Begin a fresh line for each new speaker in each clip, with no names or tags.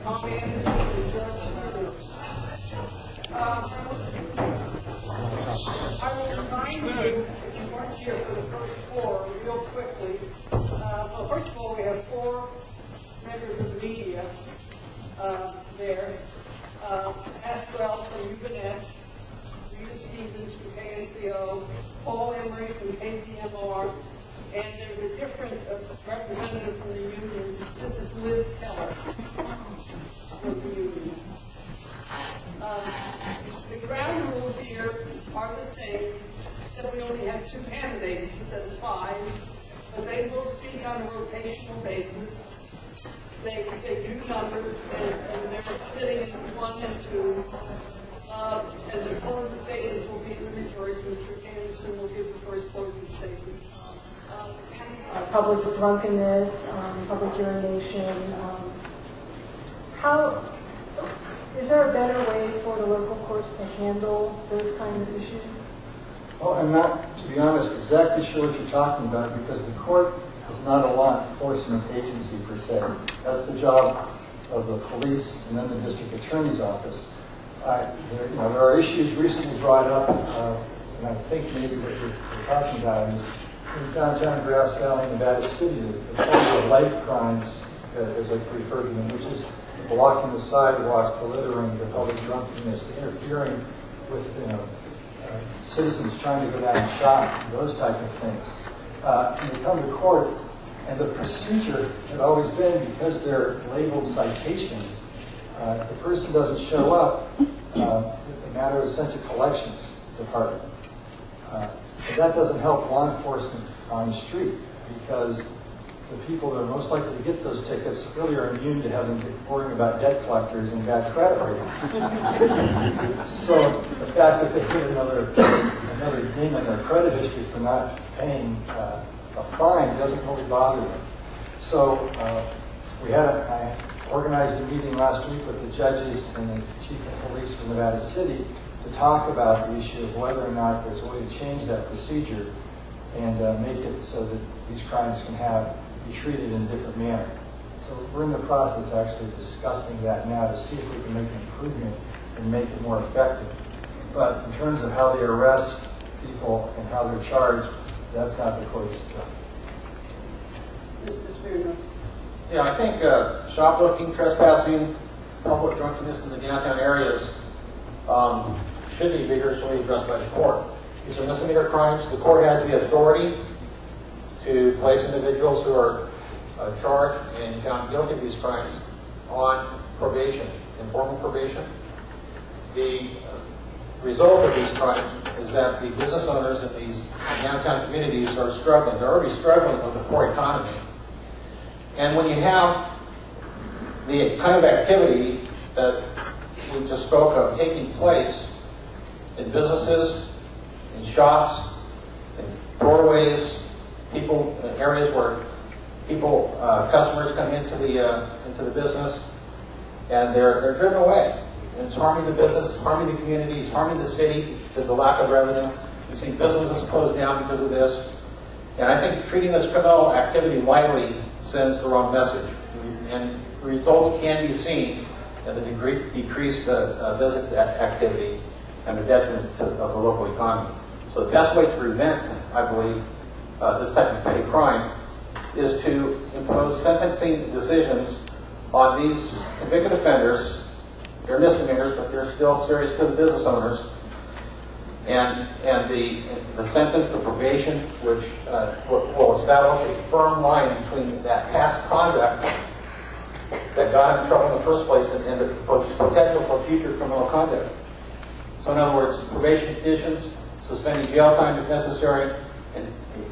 comment from George Smynros. I will remind you, if you weren't here for the first floor, real quickly. Well, first of all, we have 4 members of the media there. Aswell from Yubanet, Rita Stevens from KNCO, Paul Emery from KVMR, and there's a different representative from the union. This is Liz Keller from the union. The ground rules here are the same, except we only have 2 candidates instead of 5, but they will speak on a rotational basis. They do numbers, and they're sitting in 1 and 2. And the tone of the statements will be the rejoice. Mr. Anderson will give the first closing statement.
Public drunkenness, public urination. Is there a better way for the local courts to handle those kinds of issues?
Well, I'm not, to be honest, exactly sure what you're talking about, because the court is not a law enforcement agency per se. That's the job of the police and then the district attorney's office. There are issues recently brought up, and I think maybe what you're talking about is in downtown Grass Valley, Nevada City, the life crimes, as I refer to them, which is blocking the sidewalks, the littering, the public drunkenness, interfering with citizens trying to go down and shop, those type of things. You come to court, and the procedure had always been, because they're labeled citations, if the person doesn't show up, the matter is sent to collections department. But that doesn't help law enforcement on the street, because the people that are most likely to get those tickets really are immune to having worrying about debt collectors and bad credit ratings. So the fact that they get another ding on their credit history for not paying a fine doesn't really bother them. So I organized a meeting last week with the judges and the chief of police from Nevada City to talk about the issue of whether or not there's a way to change that procedure and make it so that these crimes can be treated in a different manner. So we're in the process actually of discussing that now to see if we can make an improvement and make it more effective. But in terms of how they arrest people and how they're charged, that's not the court's job.
Mr. Smynros.
Yeah, I think shoplifting, trespassing, public drunkenness in the downtown areas should be vigorously addressed by the court. These are misdemeanor crimes. The court has the authority to place individuals who are charged and found guilty of these crimes on probation, informal probation. The result of these crimes is that the business owners in these downtown communities are struggling. They're already struggling with the poor economy. And when you have the kind of activity that we just spoke of taking place in businesses, in shops, in doorways, people, areas where people, customers come into the business, and they're driven away. And it's harming the business, harming the community, it's harming the city. There's a lack of revenue. We've seen businesses close down because of this. And I think treating this criminal activity lightly sends the wrong message. And results can be seen in the decreased business activity and the detriment of the local economy. So the best way to prevent, I believe, this type of petty crime is to impose sentencing decisions on these convicted offenders. They're misdemeanors, but they're still serious to the business owners. And the sentence, the probation, which will establish a firm line between that past conduct that got him in trouble in the first place and the potential for future criminal conduct. So in other words, probation conditions, suspending jail time if necessary,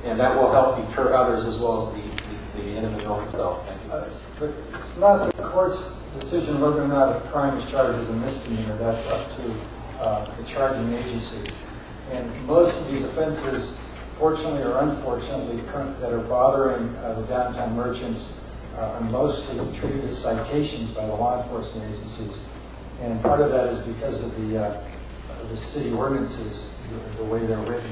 and that will help deter others as well as the individual himself.
But it's not the court's decision whether or not a crime is charged as a misdemeanor. That's up to the charging agency. And most of these offenses, fortunately or unfortunately, that are bothering the downtown merchants are mostly treated as citations by the law enforcement agencies. And part of that is because of the city ordinances, the way they're written.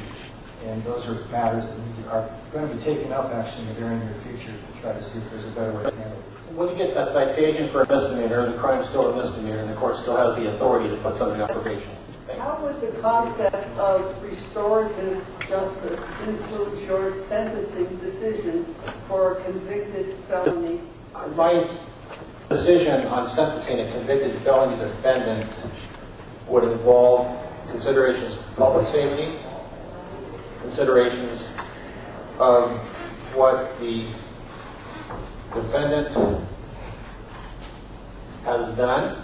And those are matters that are going to be taken up actually in the very near future to try to see if there's a better way to handle it.
when you get a citation for a misdemeanor, the crime's still a misdemeanor, and the court still has the authority to put somebody on probation.
How would the concept of restorative justice influence your sentencing decision for a convicted felony?
My decision on sentencing a convicted felony defendant would involve considerations of public safety, considerations of what the defendant has done,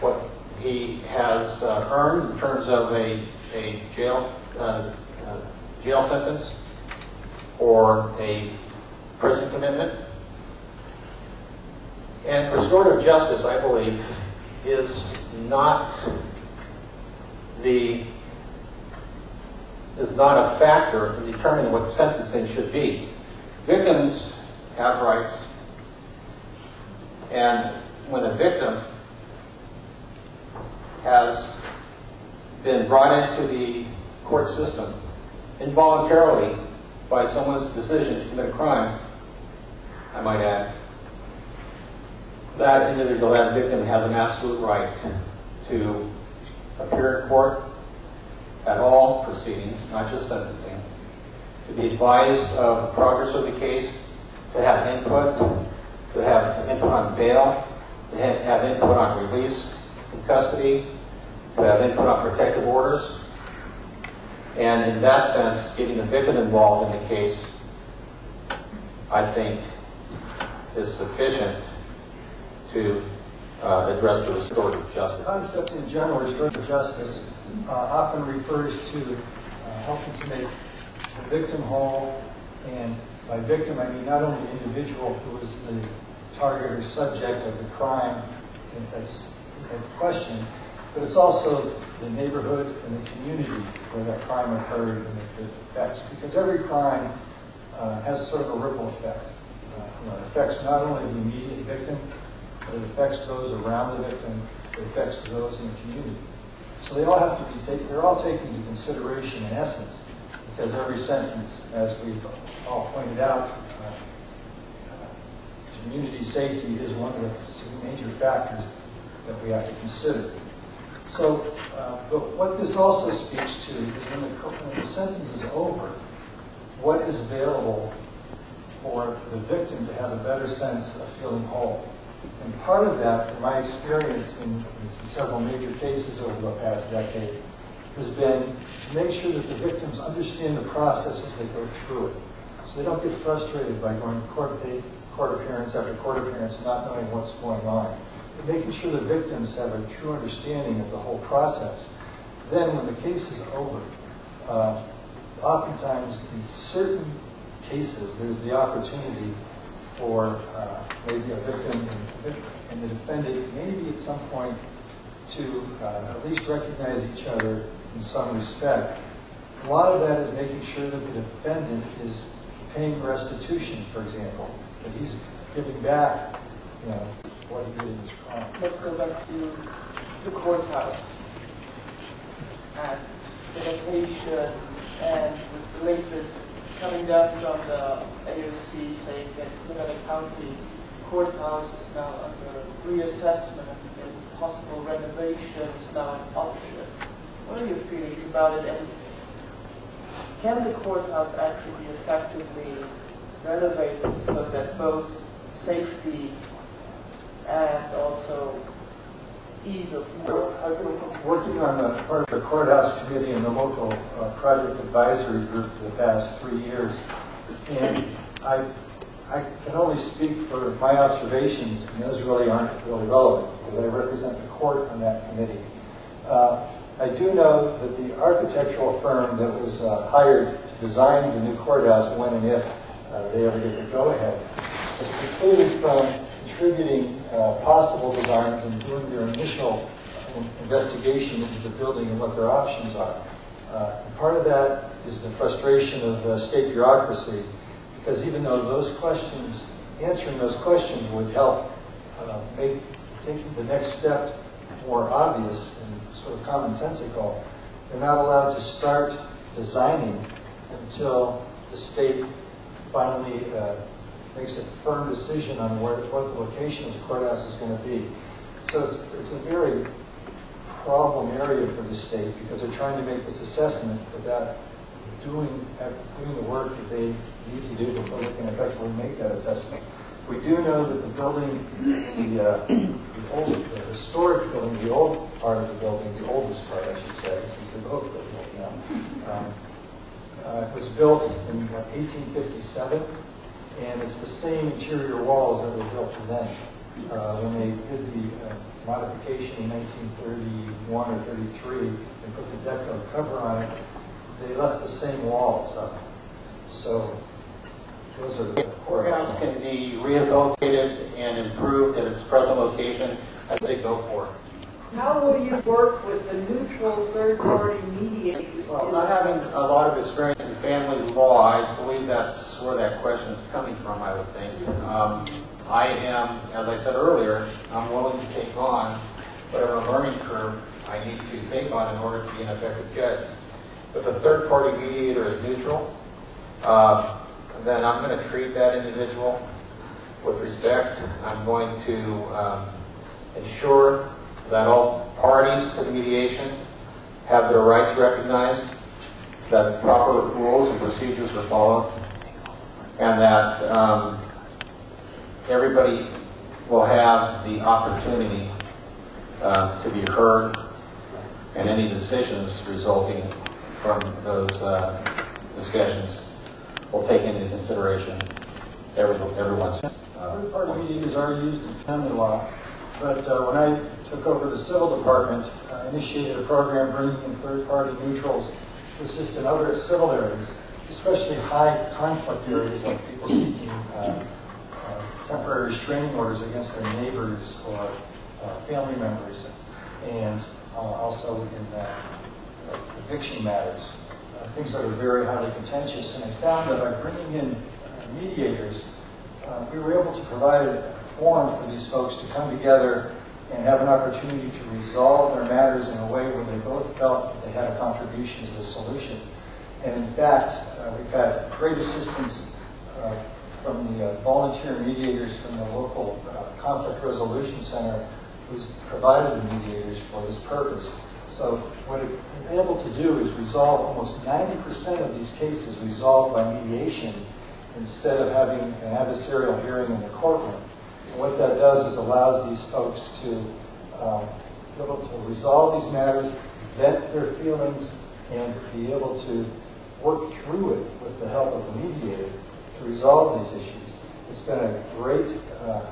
what he has earned in terms of a jail sentence or a prison commitment. And restorative justice, I believe, is not a factor in determining what sentencing should be. Victims have rights, and when a victim has been brought into the court system involuntarily by someone's decision to commit a crime, I might add, that individual, that victim, has an absolute right to appear in court at all proceedings, not just sentencing, to be advised of the progress of the case, to have input on bail, to have input on release from custody, to have input on protective orders. And in that sense, getting the victim involved in the case, I think, is sufficient to address the restorative justice.
The concept in general, restorative justice, often refers to helping to make the victim whole, and by victim I mean not only the individual who is the target or subject of the crime that's in question, but it's also the neighborhood and the community where that crime occurred and it affects. Because every crime has sort of a ripple effect. It affects not only the immediate victim, but it affects those around the victim, it affects those in the community. So they all have to be taken, they're all taken into consideration in essence, because every sentence, as we've all pointed out, community safety is one of the major factors that we have to consider. So, but what this also speaks to is when the sentence is over, what is available for the victim to have a better sense of feeling whole. And part of that, from my experience in several major cases over the past decade, has been to make sure that the victims understand the process as they go through it. So they don't get frustrated by going court appearance after court appearance, not knowing what's going on. But making sure the victims have a true understanding of the whole process. Then when the case is over, oftentimes in certain cases, there's the opportunity for maybe a victim and the defendant maybe at some point to at least recognize each other in some respect. A lot of that is making sure that the defendant is paying restitution, for example, that he's giving back, what he did in his crime.
Let's go back to the courthouse and the location and the latest coming down from the AOC saying that the County Courthouse is now under reassessment and possible renovation is now an option. What are your feelings about it, and can the courthouse actually be effectively renovated so that both safety and also ease of work?
I've been working on the part of the courthouse committee and the local project advisory group for the past 3 years, and I can only speak for my observations, and those really aren't really relevant because I represent the court on that committee. I do know that the architectural firm that was hired to design the new courthouse, when and if they ever get the go-ahead, has precluded from contributing possible designs and doing their initial investigation into the building and what their options are. And part of that is the frustration of state bureaucracy, because even though answering those questions would help make taking the next step more obvious and sort of commonsensical, they're not allowed to start designing until the state finally makes a firm decision on what the location of the courthouse is going to be. So it's a very problem area for the state because they're trying to make this assessment without doing the work that they need to do before they can effectively make that assessment. We do know that the building, the historic building, the old part of the building, the oldest part, I should say, since they're both built now, was built in 1857, and it's the same interior walls that were built then. When they did the modification in 1931 or 33 and put the deck cover on it, they left the same walls up. So those are the
courthouse can be rehabilitated and improved in its present location as they go for it.
How will you work with the neutral third-party mediators?
Well, not having a lot of experience in family law, I believe that's where that question is coming from, I would think. I am, as I said earlier, I'm willing to take on whatever learning curve I need to take on in order to be an effective judge. If a third-party mediator is neutral, then I'm going to treat that individual with respect. I'm going to ensure that all parties to the mediation have their rights recognized, that proper rules and procedures are followed, and that everybody will have the opportunity to be heard, and any decisions resulting from those discussions will take into consideration everyone's.
Third-party mediators are used in family law, but when I took over the civil department, I initiated a program bringing in third-party neutrals to assist in other civil areas, especially high conflict areas like people seeking temporary restraining orders against their neighbors or family members, and also in eviction matters, things that are very highly contentious. And I found that by bringing in mediators, we were able to provide a forum for these folks to come together and have an opportunity to resolve their matters in a way where they both felt that they had a contribution to the solution. And in fact, we've had great assistance from the volunteer mediators from the local conflict resolution center who's provided the mediators for this purpose. So what we've been able to do is resolve almost 90% of these cases resolved by mediation instead of having an adversarial hearing in the courtroom. And what that does is allows these folks to be able to resolve these matters, vent their feelings, and be able to work through it with the help of the mediator to resolve these issues. It's been a great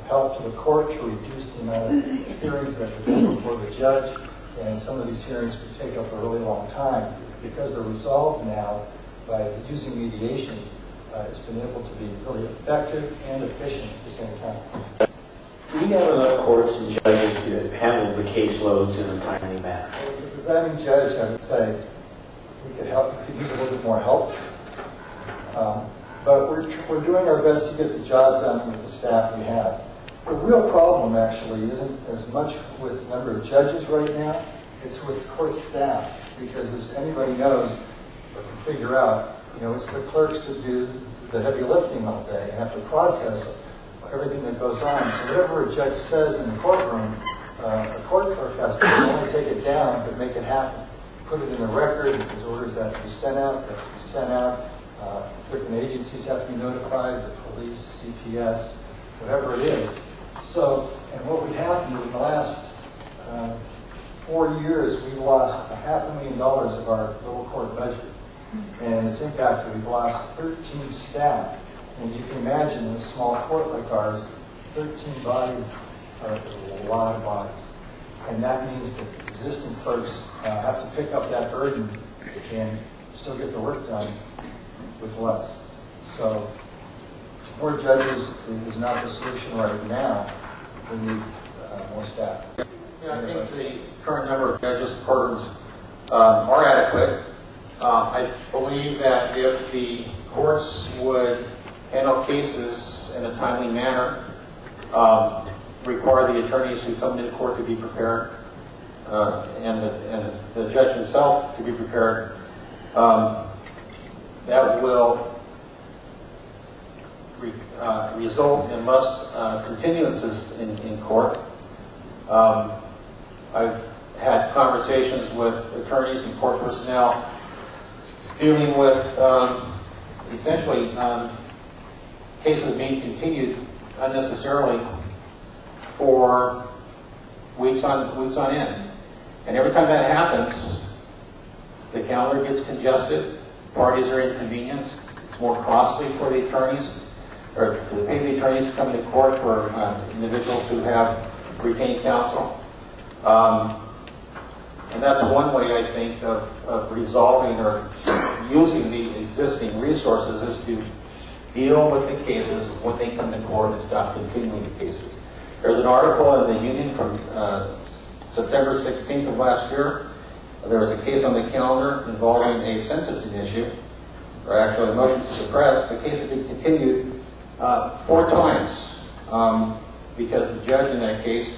help to the court to reduce the amount of hearings that are done before the judge, and some of these hearings could take up a really long time. Because they're resolved now by using mediation, it's been able to be really effective and efficient at the same time.
Do we have enough courts and judges to handle the caseloads in a timely manner?
As a presiding judge, I would say we could use a little bit more help. But we're doing our best to get the job done with the staff we have. The real problem actually isn't as much with the number of judges right now, it's with court staff, because as anybody knows or can figure out, it's the clerks that do the heavy lifting all day and have to process everything that goes on. So whatever a judge says in the courtroom, a court clerk has to not only take it down, but make it happen. Put it in the record, if there's orders that have to be sent out, that have to be sent out. Different agencies have to be notified, the police, CPS, whatever it is. So, and what would happen in the last 4 years, we lost $500,000 of our little court budget. And it's impacted, we've lost 13 staff. And you can imagine in a small court like ours, 13 bodies are a lot of bodies. And that means that existing clerks have to pick up that burden and still get the work done with less. So more judges is not the solution right now. We need more staff.
Yeah, I think the current number of judges and courtrooms are adequate. I believe that if the courts would handle cases in a timely manner, require the attorneys who come into court to be prepared, and the judge himself to be prepared, that will result in less continuances in court. I've had conversations with attorneys and court personnel dealing with essentially cases being continued unnecessarily for weeks on end. And every time that happens, the calendar gets congested, parties are inconvenienced, it's more costly for the attorneys, or to pay the attorneys coming to court for individuals who have retained counsel. And that's one way, I think, of resolving or using the existing resources is to deal with the cases when they come to court and stop continuing the cases. There's an article in the Union from September 16th of last year. There was a case on the calendar involving a sentencing issue, or actually a motion to suppress. The case had been continued 4 times because the judge in that case,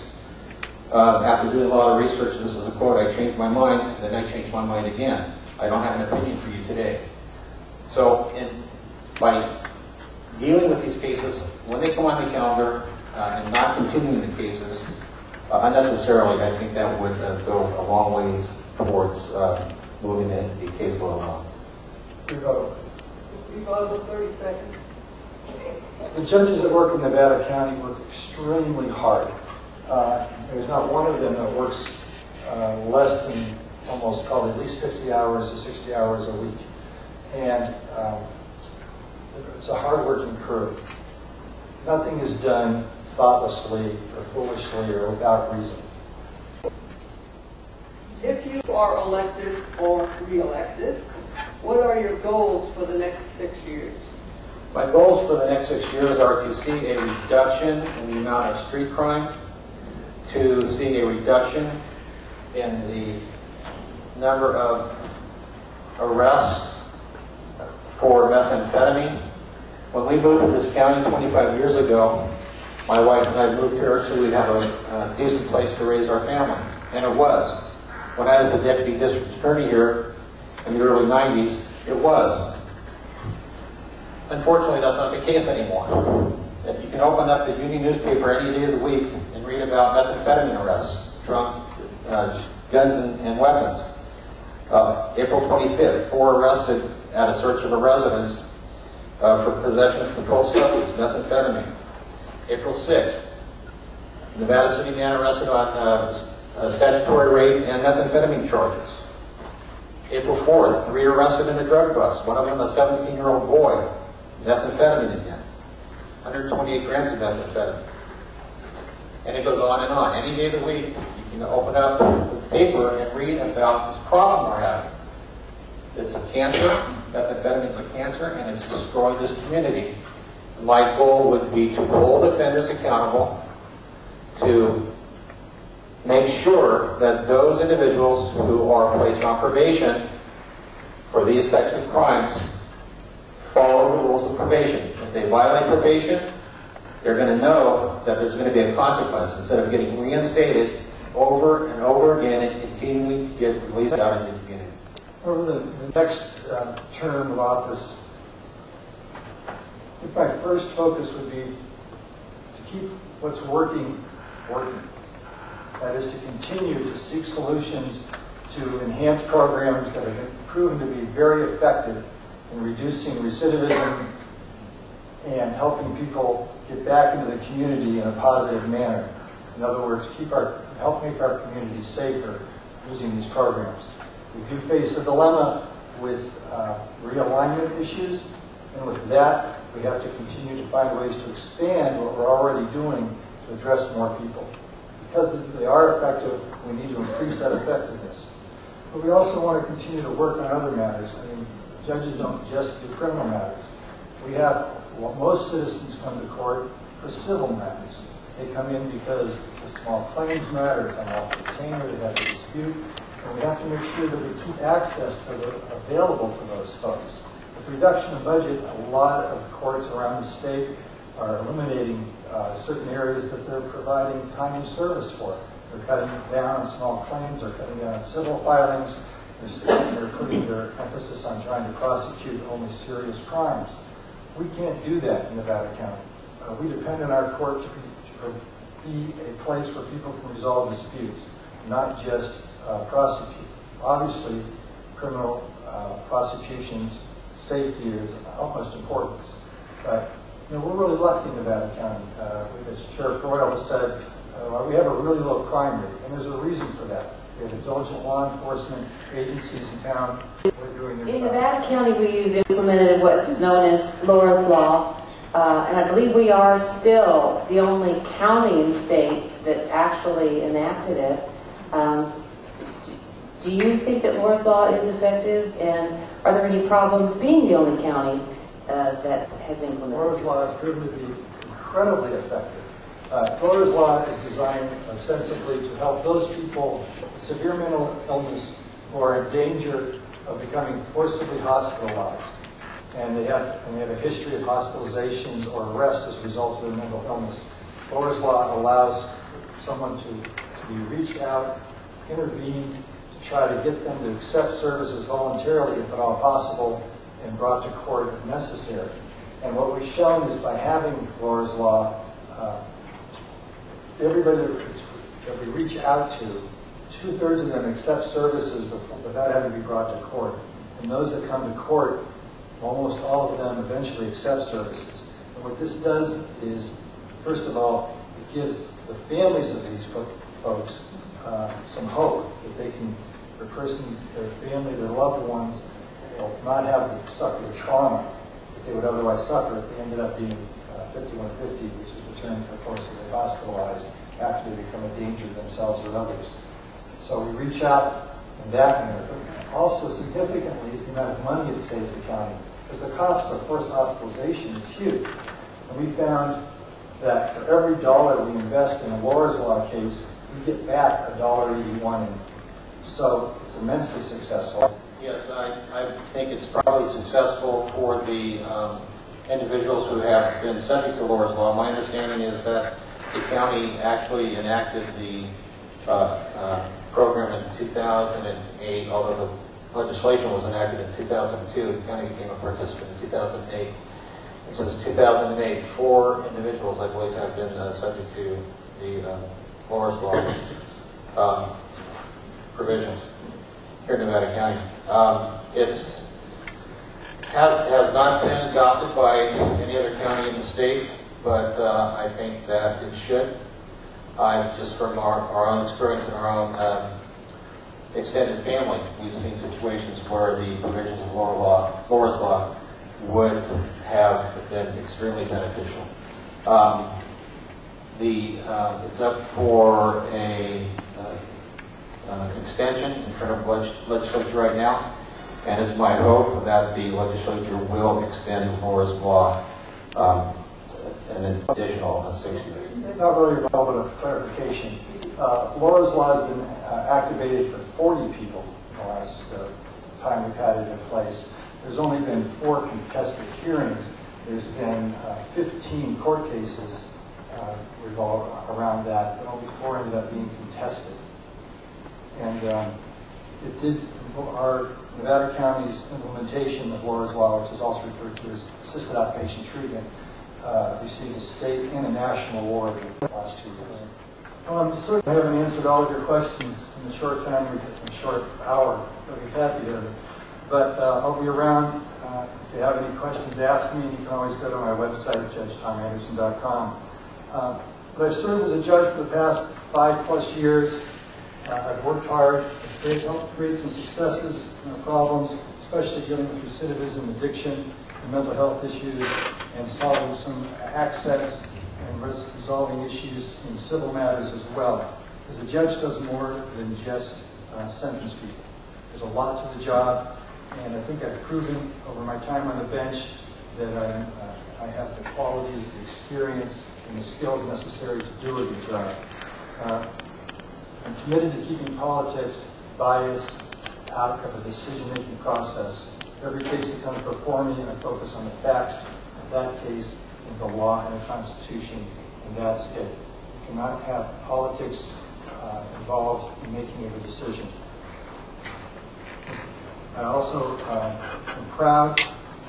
after doing a lot of research, this is a quote, "I changed my mind, then I changed my mind again. I don't have an opinion for you today." So by dealing with these cases, when they come on the calendar and not continuing the cases unnecessarily, I think that would go a long ways towards moving the caseload along.
Rebuttal, 30 seconds.
The judges that work in Nevada County work extremely hard. There's not one of them that works less than almost probably at least 50 hours to 60 hours a week. And it's a hard-working crew. Nothing is done thoughtlessly or foolishly or without reason.
If you are elected or re-elected, what are your goals for the next 6 years?
My goals for the next 6 years are to see a reduction in the amount of street crime, to see a reduction in the number of arrests for methamphetamine. When we moved to this county 25 years ago, my wife and I moved here so we'd have a decent place to raise our family, and it was. When I was the deputy district attorney here in the early 90s, it was. Unfortunately, that's not the case anymore. If you can open up the Union newspaper any day of the week and read about methamphetamine arrests, drunk, guns and weapons. April 25th, 4 arrested at a search of a residence for possession of controlled substance, methamphetamine. April 6th, Nevada City man arrested on statutory rape and methamphetamine charges. April 4th, 3 arrested in a drug bust, one of them a 17-year-old boy, methamphetamine again, 128 grams of methamphetamine. And it goes on and on. Any day of the week, you can open up the paper and read about this problem we're having. It's a cancer, methamphetamine is a cancer, and it's destroyed this community. My goal would be to hold offenders accountable, to make sure that those individuals who are placed on probation for these types of crimes follow the rules of probation. If they violate probation, they're going to know that there's going to be a consequence instead of getting reinstated over and over again and continuing to get released out into the community.
Over the next term of office, I think my first focus would be to keep what's working. That is to continue to seek solutions to enhance programs that have been proven to be very effective in reducing recidivism and helping people get back into the community in a positive manner. In other words, help make our community safer using these programs. We do face a dilemma with realignment issues, and with that, we have to continue to find ways to expand what we're already doing to address more people. Because they are effective, we need to increase that effectiveness. But we also want to continue to work on other matters. I mean, judges don't just do criminal matters. We have, most citizens come to court for civil matters. They come in because it's a small claims matter, it's unlawful detainer, they have a dispute, and we have to make sure that we keep access available to those folks. With reduction in budget, a lot of courts around the state are eliminating certain areas that they're providing time and service for. They're cutting down on small claims, they're cutting down on civil filings, they're putting their emphasis on trying to prosecute only serious crimes. We can't do that in Nevada County. We depend on our court to be a place where people can resolve disputes, not just prosecute. Obviously, criminal prosecution's safety is of utmost importance. But we're really lucky in Nevada County. As Sheriff Royal has said, we have a really low crime rate, and there's a reason for that. We have diligent law enforcement agencies in town. We're doing their
In Nevada County, we've implemented what's known as Laura's Law, and I believe we are still the only county in the state that's actually enacted it. Do you think that Laura's Law is effective, and are there any problems being the only county that has implemented it?
Laura's Law has proven to be incredibly effective. Laura's Law is designed ostensibly to help those people with severe mental illness who are in danger of becoming forcibly hospitalized, and they have a history of hospitalizations or arrest as a result of their mental illness. Laura's Law allows someone to be reached out, intervened, to try to get them to accept services voluntarily if at all possible, and brought to court if necessary. And what we've shown is by having Laura's Law, everybody that we reach out to, 2/3 of them accept services without having to be brought to court. And those that come to court, almost all of them eventually accept services. And what this does is, first of all, it gives the families of these folks some hope that they can, their family, their loved ones, will not have to suffer the trauma that they would otherwise suffer if they ended up being 5150, which is returned for forcibly hospitalized after they become a danger to themselves or others. So we reach out in that manner. But also significantly is the amount of money it saves the county, because the costs of forced hospitalization is huge. And we found that for every dollar we invest in a Laura's Law case, we get back $1.81. So it's immensely successful.
Yes, I think it's probably successful for the individuals who have been subject to Laura's Law. My understanding is that the county actually enacted the program in 2008, although the legislation was enacted in 2002. The county became a participant in 2008. And since 2008, 4 individuals, I believe, have been subject to the Laura's Law provisions here in Nevada County. It has not been adopted by any other county in the state, but I think that it should. Just from our own experience in our own extended family, we've seen situations where the provisions of Laura's Law would have been extremely beneficial. It's up for an extension in front of the legislature right now, and it's my hope that the legislature will extend Laura's Law an additional 60 days.
Not really relevant of clarification. Laura's Law has been activated for 40 people in the last time we've had it in place. There's only been 4 contested hearings. There's been 15 court cases revolve around that, but only 4 ended up being contested. And it did, our Nevada County's implementation of Laura's Law, which is also referred to as assisted outpatient treatment, received a state and a national award in the last 2 years. Certainly I haven't answered all of your questions in the short time, in the short hour that we've had here. But I'll be around if you have any questions to ask me, and you can always go to my website, judgetomanderson.com. But I've served as a judge for the past 5+ years. I've worked hard to help create some successes and problems, especially dealing with recidivism, addiction, and mental health issues, and solving some access and resolving issues in civil matters as well. Because a judge does more than just sentence people. There's a lot to the job, and I think I've proven over my time on the bench that I have the qualities, the experience, and the skills necessary to do a good job. I'm committed to keeping politics, bias out of the decision-making process. Every case that comes before me, I focus on the facts of that case, and the law and the Constitution, and that's it. You cannot have politics involved in making of a decision. I also am proud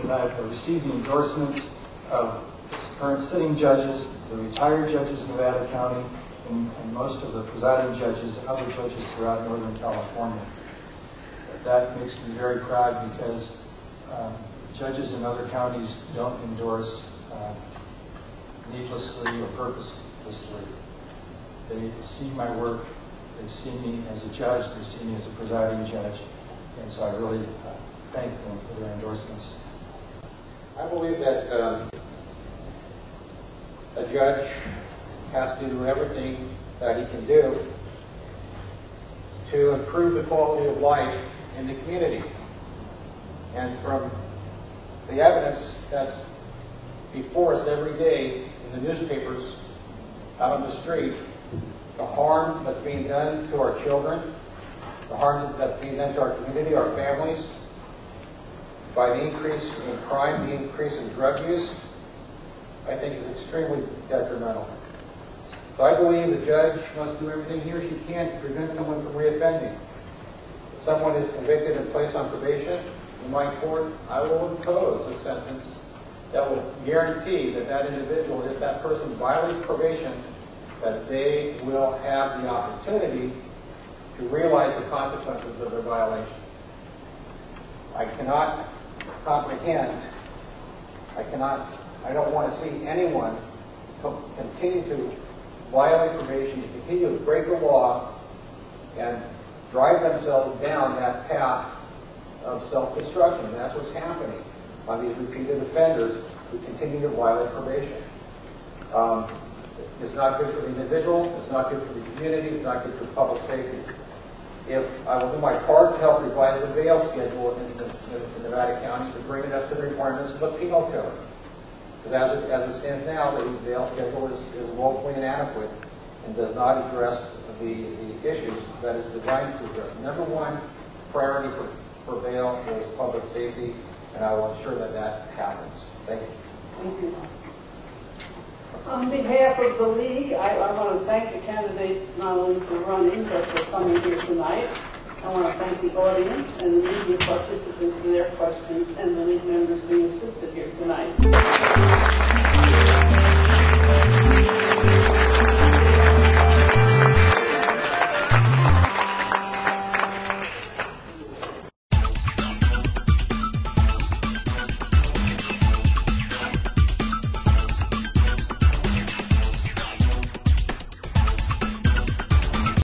And I've received the endorsements of the current sitting judges, the retired judges in Nevada County, and most of the presiding judges and other judges throughout Northern California. That makes me very proud because judges in other counties don't endorse needlessly or purposelessly. They see my work, they see me as a judge, they see me as a presiding judge, and so I really thank them for their endorsements.
I believe that a judge has to do everything that he can do to improve the quality of life in the community. And from the evidence that's before us every day in the newspapers, out on the street, the harm that's being done to our children, the harm that's being done to our community, our families, by the increase in crime, the increase in drug use, I think is extremely detrimental. So I believe the judge must do everything he or she can to prevent someone from reoffending. If someone is convicted and placed on probation in my court, I will impose a sentence that will guarantee that that individual, if that person violates probation, that they will have the opportunity to realize the consequences of their violation. I cannot comprehend, I don't want to see anyone continue to violate probation, continue to break the law, and drive themselves down that path of self-destruction. And that's what's happening on these repeated offenders who continue to violate probation. It's not good for the individual, it's not good for the community, it's not good for public safety. If I will do my part to help revise the bail schedule in Nevada County to bring it up to the requirements of the penal code. Because as it stands now, the bail schedule is woefully inadequate and does not address the issues that it's designed to address. Number one priority for bail is public safety, and I will ensure that that happens. Thank you.
Thank you. On behalf of the League, I want to thank the candidates not only for running, but for coming here tonight. I want to thank the audience and the media participants for their questions and the League members being assisted here tonight.